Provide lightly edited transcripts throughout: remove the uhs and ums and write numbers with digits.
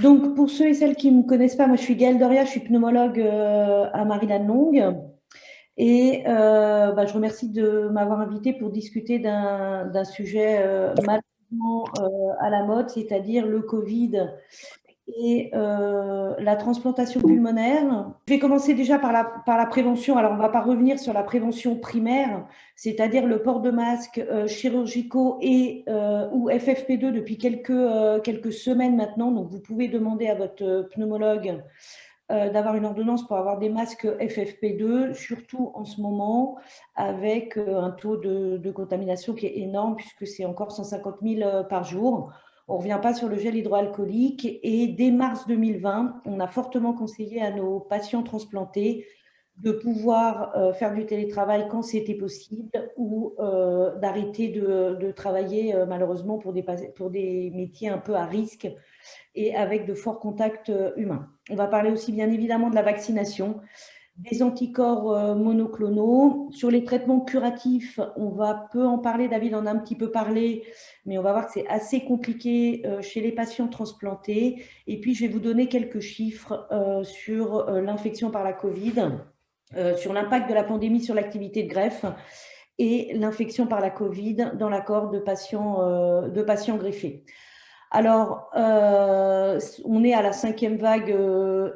Donc, pour ceux et celles qui ne me connaissent pas, moi je suis Gaëlle Doria, je suis pneumologue à Marie-Lannelongue et je remercie de m'avoir invitée pour discuter d'un sujet malheureusement à la mode, c'est-à-dire le Covid et la transplantation pulmonaire. Je vais commencer déjà par la prévention. Alors, on ne va pas revenir sur la prévention primaire, c'est-à-dire le port de masques chirurgicaux et ou FFP2 depuis quelques semaines maintenant. Donc, vous pouvez demander à votre pneumologue d'avoir une ordonnance pour avoir des masques FFP2, surtout en ce moment, avec un taux de contamination qui est énorme, puisque c'est encore 150 000 par jour. On ne revient pas sur le gel hydroalcoolique. Et dès mars 2020, on a fortement conseillé à nos patients transplantés de pouvoir faire du télétravail quand c'était possible ou d'arrêter de travailler malheureusement pour des métiers un peu à risque et avec de forts contacts humains. On va parler aussi bien évidemment de la vaccination, des anticorps monoclonaux. Sur les traitements curatifs, on va peu en parler, David en a un petit peu parlé, mais on va voir que c'est assez compliqué chez les patients transplantés. Et puis, je vais vous donner quelques chiffres sur l'infection par la Covid, sur l'impact de la pandémie sur l'activité de greffe et l'infection par la Covid dans la cohorte de patients greffés. Alors, on est à la 5e vague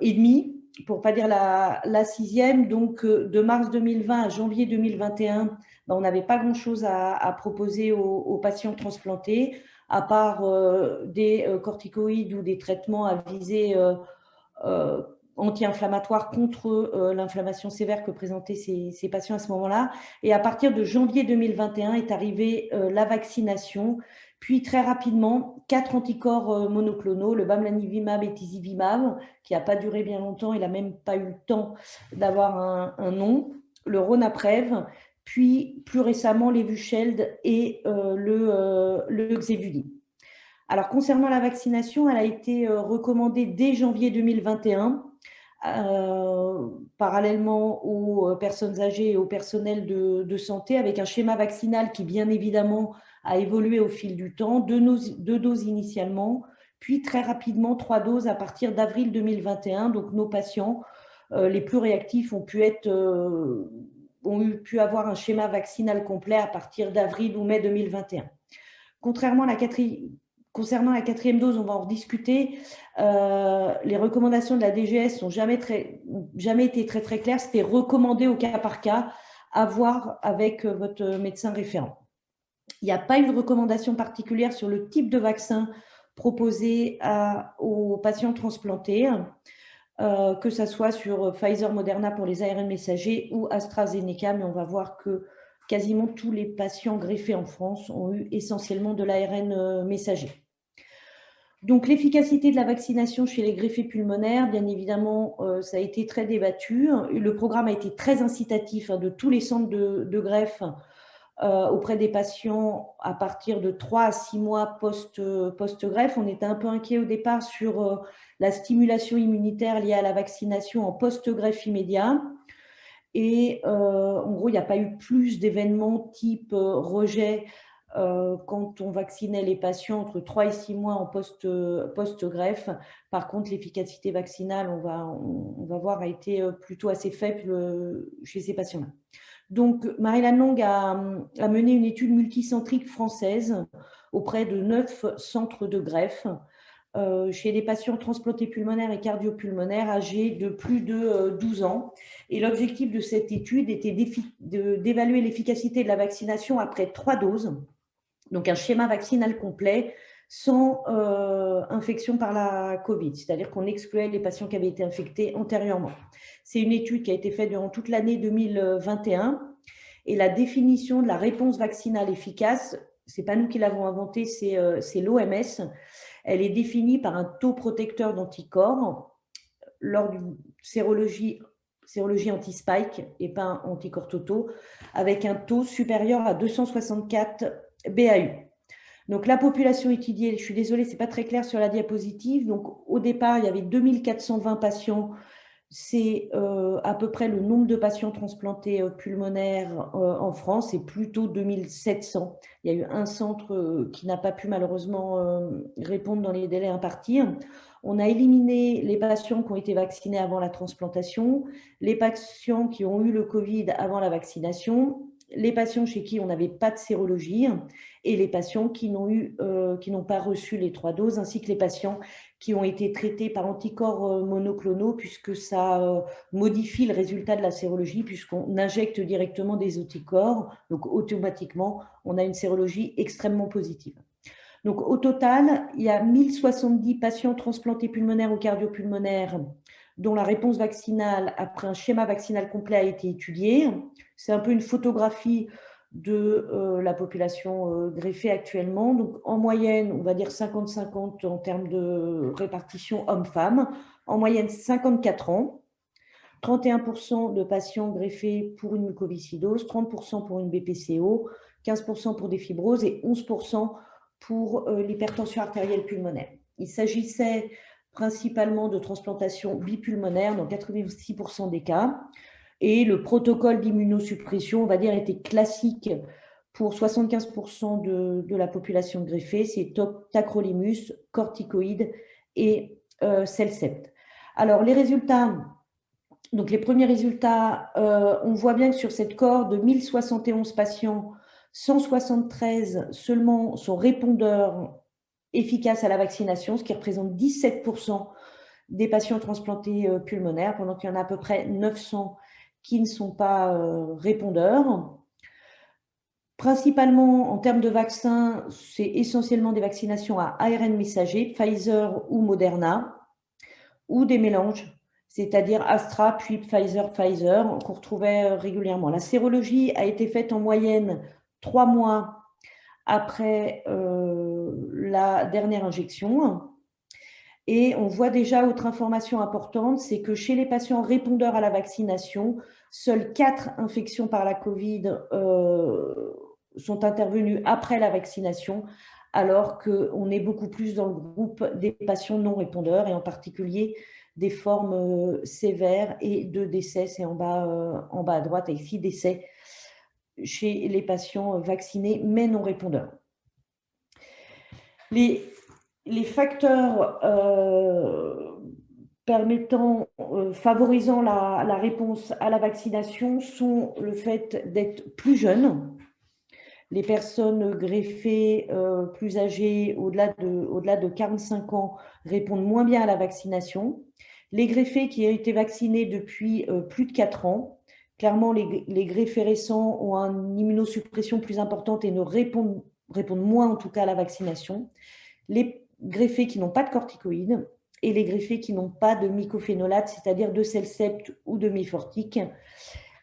et demie, pour ne pas dire la 6e. Donc, de mars 2020 à janvier 2021, on n'avait pas grand-chose à proposer aux patients transplantés, à part des corticoïdes ou des traitements à visée euh, anti-inflammatoire contre l'inflammation sévère que présentaient ces patients à ce moment-là. Et à partir de janvier 2021 est arrivée la vaccination, puis très rapidement, 4 anticorps monoclonaux, le bamlanivimab et tizivimab, qui n'a pas duré bien longtemps, il n'a même pas eu le temps d'avoir un nom, le Ronaprev, puis plus récemment l'Evusheld et le Xevudy. Alors, concernant la vaccination, elle a été recommandée dès janvier 2021, parallèlement aux personnes âgées et au personnel de santé, avec un schéma vaccinal qui, bien évidemment, a évolué au fil du temps, deux doses initialement, puis très rapidement 3 doses à partir d'avril 2021. Donc, nos patients les plus réactifs ont pu avoir un schéma vaccinal complet à partir d'avril ou mai 2021. Contrairement à la quatrième, Concernant la 4e dose, on va en rediscuter. Les recommandations de la DGS n'ont jamais été très, très claires. C'était recommandé au cas par cas, à voir avec votre médecin référent. Il n'y a pas eu de recommandation particulière sur le type de vaccin proposé aux patients transplantés, que ce soit sur Pfizer, Moderna pour les ARN messagers ou AstraZeneca, mais on va voir que quasiment tous les patients greffés en France ont eu essentiellement de l'ARN messager. Donc, l'efficacité de la vaccination chez les greffés pulmonaires, bien évidemment, ça a été très débattu. Le programme a été très incitatif de tous les centres de greffe auprès des patients à partir de 3 à 6 mois post-greffe. On était un peu inquiet au départ sur la stimulation immunitaire liée à la vaccination en post-greffe immédiat. Et en gros, il n'y a pas eu plus d'événements type rejet quand on vaccinait les patients entre 3 et 6 mois en post-greffe. Par contre, l'efficacité vaccinale, on va voir, a été plutôt assez faible chez ces patients-là. Donc, Marie-Lannelongue a mené une étude multicentrique française auprès de 9 centres de greffe chez les patients transplantés pulmonaires et cardiopulmonaires âgés de plus de 12 ans. Et l'objectif de cette étude était d'évaluer l'efficacité de la vaccination après 3 doses, donc un schéma vaccinal complet sans infection par la Covid, c'est-à-dire qu'on excluait les patients qui avaient été infectés antérieurement. C'est une étude qui a été faite durant toute l'année 2021 et la définition de la réponse vaccinale efficace, ce n'est pas nous qui l'avons inventée, c'est l'OMS. Elle est définie par un taux protecteur d'anticorps lors d'une sérologie anti-spike et pas anticorps totaux, avec un taux supérieur à 264 BAU. Donc, la population étudiée, je suis désolée, ce n'est pas très clair sur la diapositive. Donc, au départ, il y avait 2420 patients c'est à peu près le nombre de patients transplantés pulmonaires en France, c'est plutôt 2700. Il y a eu un centre qui n'a pas pu malheureusement répondre dans les délais impartis. On a éliminé les patients qui ont été vaccinés avant la transplantation, les patients qui ont eu le Covid avant la vaccination, les patients chez qui on n'avait pas de sérologie et les patients qui n'ont pas reçu les 3 doses, ainsi que les patients qui ont été traités par anticorps monoclonaux, puisque ça modifie le résultat de la sérologie, puisqu'on injecte directement des anticorps. Donc, automatiquement, on a une sérologie extrêmement positive. Donc, au total, il y a 1070 patients transplantés pulmonaires ou cardiopulmonaires dont la réponse vaccinale après un schéma vaccinal complet a été étudiée. C'est un peu une photographie de la population greffée actuellement. Donc, en moyenne, on va dire 50-50 en termes de répartition hommes-femmes. En moyenne, 54 ans. 31% de patients greffés pour une mucoviscidose, 30% pour une BPCO, 15% pour des fibroses et 11% pour l'hypertension artérielle pulmonaire. Il s'agissait principalement de transplantation bipulmonaire dans 86% des cas. Et le protocole d'immunosuppression, on va dire, était classique pour 75% de la population greffée. C'est tacrolimus, corticoïdes et Cellcept. Alors, les résultats, donc les premiers résultats, on voit bien que sur cette cohorte de 1071 patients, 173 seulement sont répondeurs efficaces à la vaccination, ce qui représente 17% des patients transplantés pulmonaires, pendant qu'il y en a à peu près 900 qui ne sont pas répondeurs. Principalement, en termes de vaccins, c'est essentiellement des vaccinations à ARN messager, Pfizer ou Moderna, ou des mélanges, c'est-à-dire Astra puis Pfizer qu'on retrouvait régulièrement. La sérologie a été faite en moyenne 3 mois après la dernière injection. Et on voit déjà, autre information importante, c'est que chez les patients répondeurs à la vaccination, seules 4 infections par la Covid sont intervenues après la vaccination, alors qu'on est beaucoup plus dans le groupe des patients non répondeurs, et en particulier des formes sévères et de décès. C'est en bas à droite, avec 6 décès chez les patients vaccinés mais non répondeurs. Les facteurs favorisant la réponse à la vaccination sont le fait d'être plus jeune. Les personnes greffées plus âgées, au-delà de 45 ans, répondent moins bien à la vaccination. Les greffés qui ont été vaccinés depuis plus de 4 ans, clairement, les greffés récents ont une immunosuppression plus importante et ne répondent moins, en tout cas, à la vaccination. Les greffés qui n'ont pas de corticoïdes et les greffés qui n'ont pas de mycophénolate, c'est-à-dire de Cellcept ou de Myfortic,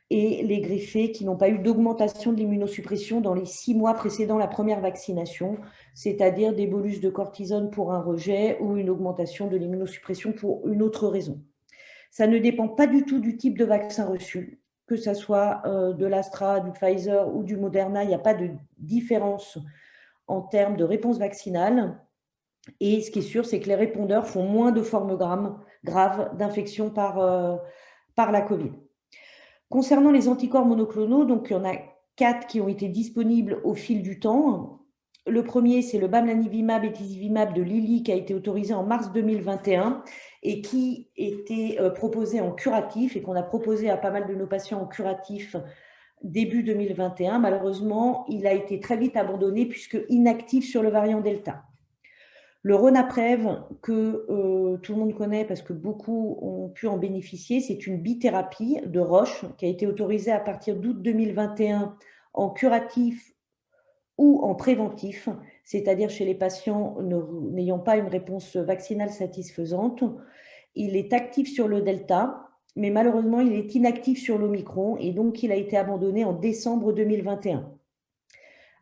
et les greffés qui n'ont pas eu d'augmentation de l'immunosuppression dans les 6 mois précédant la première vaccination, c'est-à-dire des bolus de cortisone pour un rejet ou une augmentation de l'immunosuppression pour une autre raison. Ça ne dépend pas du tout du type de vaccin reçu, que ce soit de l'Astra, du Pfizer ou du Moderna, il n'y a pas de différence en termes de réponse vaccinale. Et ce qui est sûr, c'est que les répondeurs font moins de formes graves d'infection par la Covid. Concernant les anticorps monoclonaux, donc il y en a 4 qui ont été disponibles au fil du temps. Le premier, c'est le bamlanivimab et tezivimab de Lilly qui a été autorisé en mars 2021 et qui était proposé en curatif et qu'on a proposé à pas mal de nos patients en curatif début 2021. Malheureusement, il a été très vite abandonné puisque inactif sur le variant Delta. Le Ronapreve, que tout le monde connaît parce que beaucoup ont pu en bénéficier, c'est une bithérapie de Roche qui a été autorisée à partir d'août 2021 en curatif ou en préventif, c'est-à-dire chez les patients n'ayant pas une réponse vaccinale satisfaisante. Il est actif sur le Delta, mais malheureusement, il est inactif sur l'Omicron et donc il a été abandonné en décembre 2021.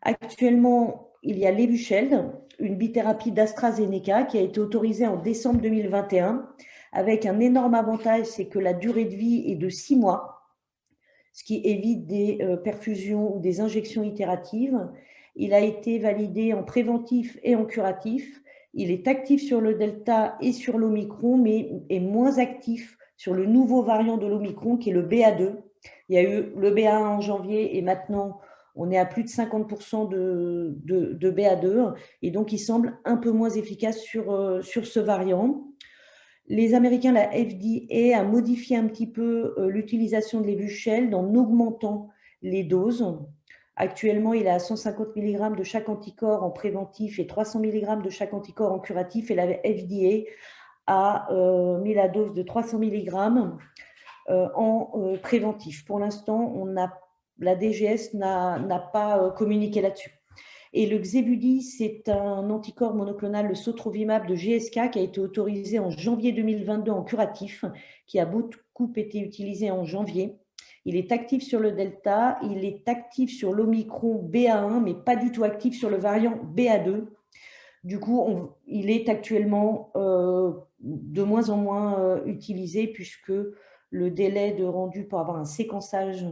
Actuellement, il y a l'Evusheld, une bithérapie d'AstraZeneca qui a été autorisée en décembre 2021 avec un énorme avantage, c'est que la durée de vie est de 6 mois, ce qui évite des perfusions ou des injections itératives. Il a été validé en préventif et en curatif. Il est actif sur le Delta et sur l'Omicron, mais est moins actif sur le nouveau variant de l'Omicron qui est le BA2. Il y a eu le BA1 en janvier et maintenant on est à plus de 50% de BA2 et donc il semble un peu moins efficace sur ce variant. Les Américains, la FDA, a modifié un petit peu l'utilisation de l'Evusheld en augmentant les doses. Actuellement, il est à 150 mg de chaque anticorps en préventif et 300 mg de chaque anticorps en curatif. Et la FDA a mis la dose de 300 mg en préventif. Pour l'instant, la DGS n'a pas communiqué là-dessus. Et le Xevudy, c'est un anticorps monoclonal, le sotrovimab de GSK, qui a été autorisé en janvier 2022 en curatif, qui a beaucoup été utilisé en janvier. Il est actif sur le Delta, il est actif sur l'Omicron BA1, mais pas du tout actif sur le variant BA2. Du coup, il est actuellement de moins en moins utilisé puisque le délai de rendu pour avoir un séquençage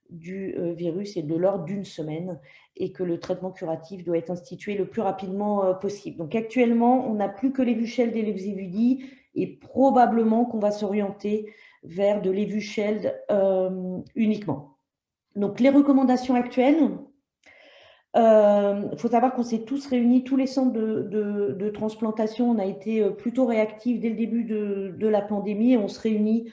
du virus est de l'ordre d'une semaine et que le traitement curatif doit être institué le plus rapidement possible. Donc actuellement, on n'a plus que l'Evusheld et le Xevudy et probablement qu'on va s'orienter vers de l'Evusheld uniquement. Donc les recommandations actuelles, faut savoir qu'on s'est tous réunis, tous les centres de transplantation, on a été plutôt réactifs dès le début de la pandémie et on se réunit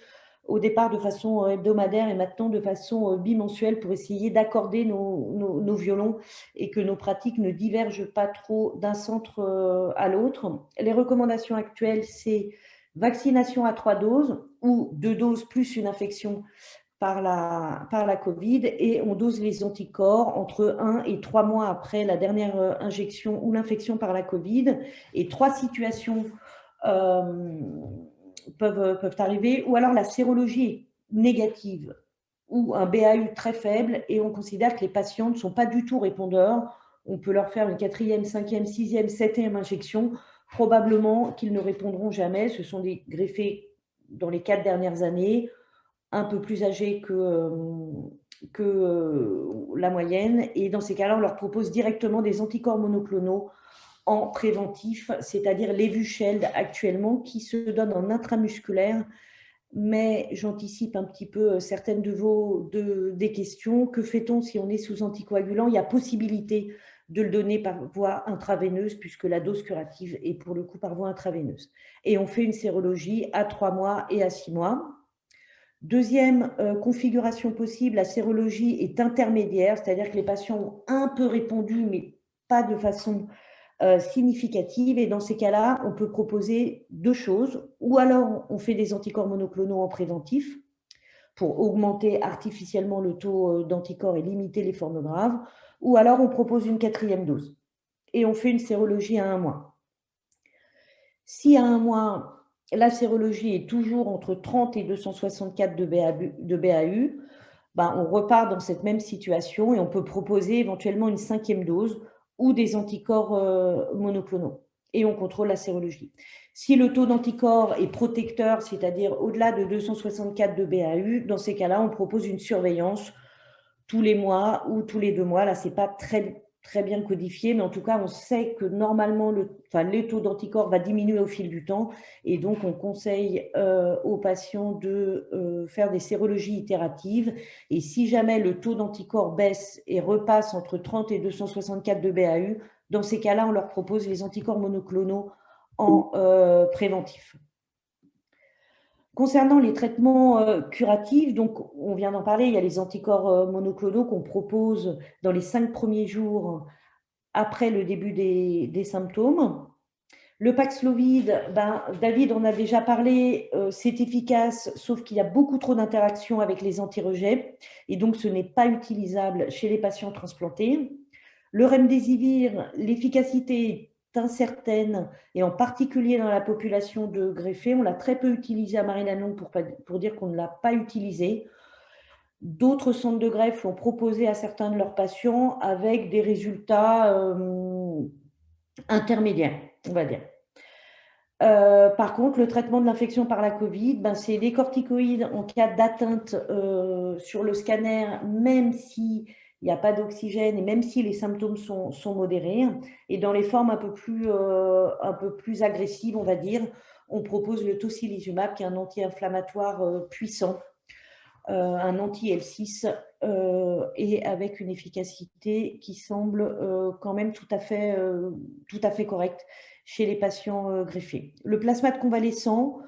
au départ de façon hebdomadaire et maintenant de façon bimensuelle pour essayer d'accorder nos violons et que nos pratiques ne divergent pas trop d'un centre à l'autre. Les recommandations actuelles, c'est vaccination à 3 doses ou 2 doses plus une infection par la Covid et on dose les anticorps entre 1 et 3 mois après la dernière injection ou l'infection par la Covid. Et 3 situations peuvent arriver, ou alors la sérologie est négative ou un BAU très faible et on considère que les patients ne sont pas du tout répondeurs. On peut leur faire une 4e, 5e, 6e, 7e injection. Probablement qu'ils ne répondront jamais. Ce sont des greffés dans les 4 dernières années, un peu plus âgés que la moyenne. Et dans ces cas-là, on leur propose directement des anticorps monoclonaux en préventif, c'est-à-dire l'Evusheld actuellement, qui se donne en intramusculaire. Mais j'anticipe un petit peu certaines des questions. Que fait-on si on est sous anticoagulant? Il y a possibilité de le donner par voie intraveineuse, puisque la dose curative est pour le coup par voie intraveineuse. Et on fait une sérologie à 3 mois et à 6 mois. Deuxième configuration possible, la sérologie est intermédiaire, c'est-à-dire que les patients ont un peu répondu, mais pas de façon significative. Et dans ces cas-là, on peut proposer 2 choses. Ou alors, on fait des anticorps monoclonaux en préventif pour augmenter artificiellement le taux d'anticorps et limiter les formes graves. Ou alors, on propose une 4e dose. Et on fait une sérologie à 1 mois. Si à 1 mois, la sérologie est toujours entre 30 et 264 de BAU, ben on repart dans cette même situation et on peut proposer éventuellement une 5e dose ou des anticorps monoclonaux. Et on contrôle la sérologie. Si le taux d'anticorps est protecteur, c'est-à-dire au-delà de 264 de BAU, dans ces cas-là, on propose une surveillance tous les mois ou tous les 2 mois. Là, ce n'est pas très bien codifié, mais en tout cas, on sait que normalement, les taux d'anticorps va diminuer au fil du temps. Et donc, on conseille aux patients de faire des sérologies itératives. Et si jamais le taux d'anticorps baisse et repasse entre 30 et 264 de BAU, dans ces cas-là, on leur propose les anticorps monoclonaux en préventif. Concernant les traitements curatifs, donc on vient d'en parler, il y a les anticorps monoclonaux qu'on propose dans les 5 premiers jours après le début des symptômes. Le Paxlovid, David en a déjà parlé, c'est efficace, sauf qu'il y a beaucoup trop d'interactions avec les antirejets et donc ce n'est pas utilisable chez les patients transplantés. Le Remdesivir, l'efficacité est incertaine et en particulier dans la population de greffés. On l'a très peu utilisé à Marie-Lannelongue pour dire qu'on ne l'a pas utilisé. D'autres centres de greffe l'ont proposé à certains de leurs patients avec des résultats intermédiaires, on va dire. Par contre, le traitement de l'infection par la Covid, c'est des corticoïdes en cas d'atteinte sur le scanner, même si il n'y a pas d'oxygène, et même si les symptômes sont modérés. Et dans les formes un peu plus agressives, on va dire, on propose le tocilizumab, qui est un anti-inflammatoire puissant, un anti-L6, et avec une efficacité qui semble quand même tout à fait correcte chez les patients greffés. Le plasma de convalescent,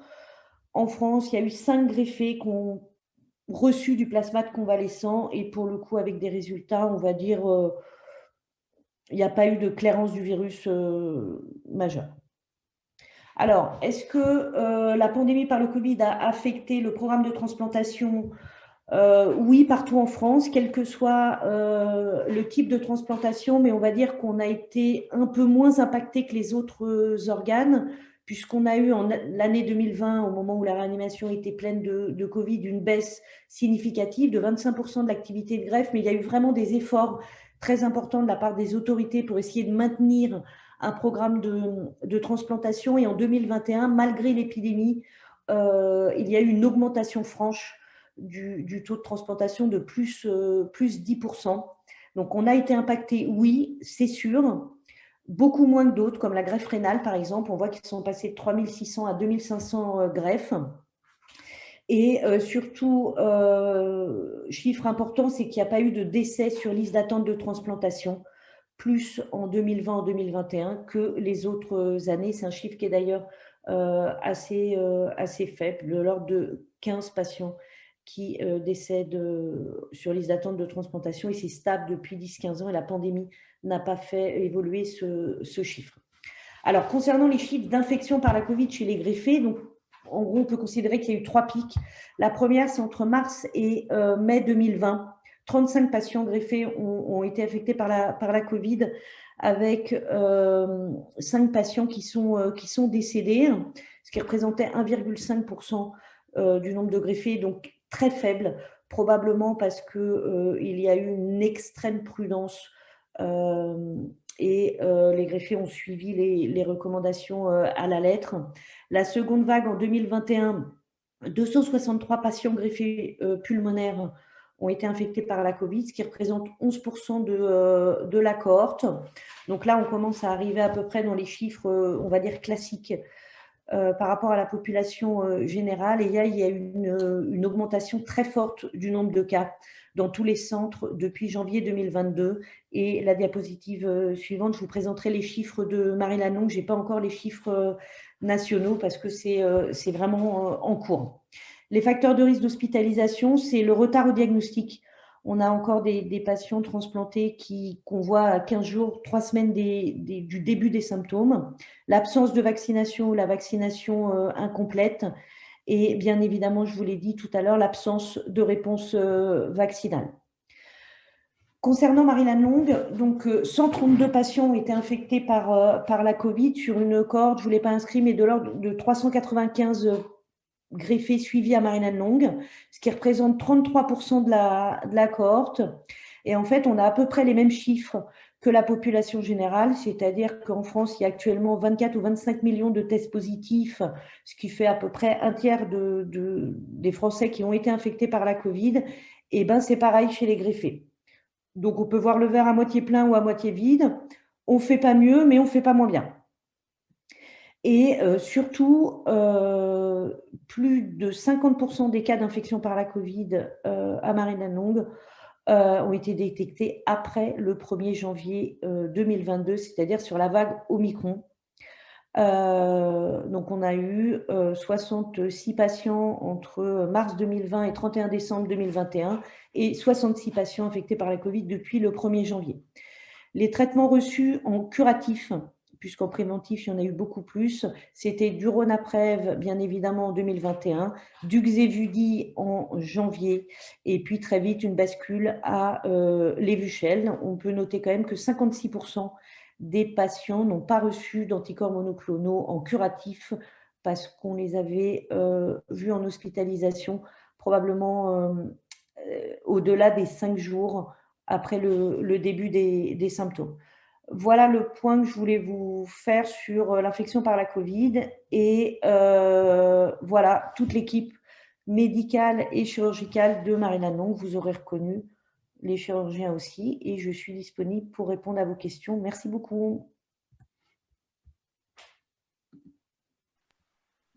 en France, il y a eu 5 greffés qui ont reçu du plasma de convalescent, et pour le coup avec des résultats, on va dire, il n'y a pas eu de clairance du virus majeure. Alors, est-ce que la pandémie par le Covid a affecté le programme de transplantation? Oui, partout en France, quel que soit le type de transplantation, mais on va dire qu'on a été un peu moins impacté que les autres organes, puisqu'on a eu en l'année 2020, au moment où la réanimation était pleine de Covid, une baisse significative de 25% de l'activité de greffe, mais il y a eu vraiment des efforts très importants de la part des autorités pour essayer de maintenir un programme de transplantation. Et en 2021, malgré l'épidémie, il y a eu une augmentation franche du taux de transplantation de plus 10%. Donc, on a été impacté, oui, c'est sûr, beaucoup moins que d'autres, comme la greffe rénale, par exemple. On voit qu'ils sont passés de 3600 à 2500 greffes. Et surtout, chiffre important, c'est qu'il n'y a pas eu de décès sur liste d'attente de transplantation, plus en 2020, en 2021 que les autres années. C'est un chiffre qui est d'ailleurs assez faible, de l'ordre de 15 patients qui décèdent sur liste d'attente de transplantation, et c'est stable depuis 10-15 ans, et la pandémie n'a pas fait évoluer ce chiffre. Alors, concernant les chiffres d'infection par la Covid chez les greffés, donc, en gros, on peut considérer qu'il y a eu 3 pics. La première, c'est entre mars et mai 2020. 35 patients greffés ont été affectés par la Covid, avec 5 patients qui sont décédés, ce qui représentait 1,5% du nombre de greffés, donc très faible, probablement parce qu'il y a eu une extrême prudence et les greffiers ont suivi les recommandations à la lettre. La seconde vague en 2021, 263 patients greffés pulmonaires ont été infectés par la Covid, ce qui représente 11% de la cohorte. Donc là, on commence à arriver à peu près dans les chiffres, on va dire, classiques par rapport à la population générale. Et il y a une augmentation très forte du nombre de cas dans tous les centres depuis janvier 2022. Et la diapositive suivante, je vous présenterai les chiffres de Marie-Lannong. Je n'ai pas encore les chiffres nationaux parce que c'est vraiment en cours. Les facteurs de risque d'hospitalisation, c'est le retard au diagnostic. On a encore des patients transplantés qu'on voit à 15 jours, 3 semaines du début des symptômes, l'absence de vaccination ou la vaccination incomplète, et bien évidemment, je vous l'ai dit tout à l'heure, l'absence de réponse vaccinale. Concernant Marie-Lannong, donc 132 patients ont été infectés par la Covid sur une cohorte, je ne vous l'ai pas inscrit, mais de l'ordre de 395 greffés suivis à Marie-Lannong, ce qui représente 33% de la cohorte. Et en fait, on a à peu près les mêmes chiffres que la population générale, c'est-à-dire qu'en France, il y a actuellement 24 ou 25 millions de tests positifs, ce qui fait à peu près un tiers des Français qui ont été infectés par la Covid. Et ben, c'est pareil chez les greffés. Donc, on peut voir le verre à moitié plein ou à moitié vide. On ne fait pas mieux, mais on ne fait pas moins bien. Et surtout, plus de 50% des cas d'infection par la Covid à Marie-Lannong ont été détectés après le 1er janvier 2022, c'est-à-dire sur la vague Omicron. Donc, on a eu 66 patients entre mars 2020 et 31 décembre 2021 et 66 patients infectés par la Covid depuis le 1er janvier. Les traitements reçus en curatif, puisqu'en préventif, il y en a eu beaucoup plus, c'était du Ronapreve, bien évidemment, en 2021, du Xévudi en janvier, et puis très vite, une bascule à l'Evusheld. On peut noter quand même que 56% des patients n'ont pas reçu d'anticorps monoclonaux en curatif parce qu'on les avait vus en hospitalisation probablement au-delà des 5 jours après le début des symptômes. Voilà le point que je voulais vous faire sur l'infection par la Covid. Et voilà, toute l'équipe médicale et chirurgicale de Marie-Lannong, vous aurez reconnu les chirurgiens aussi, et je suis disponible pour répondre à vos questions. Merci beaucoup.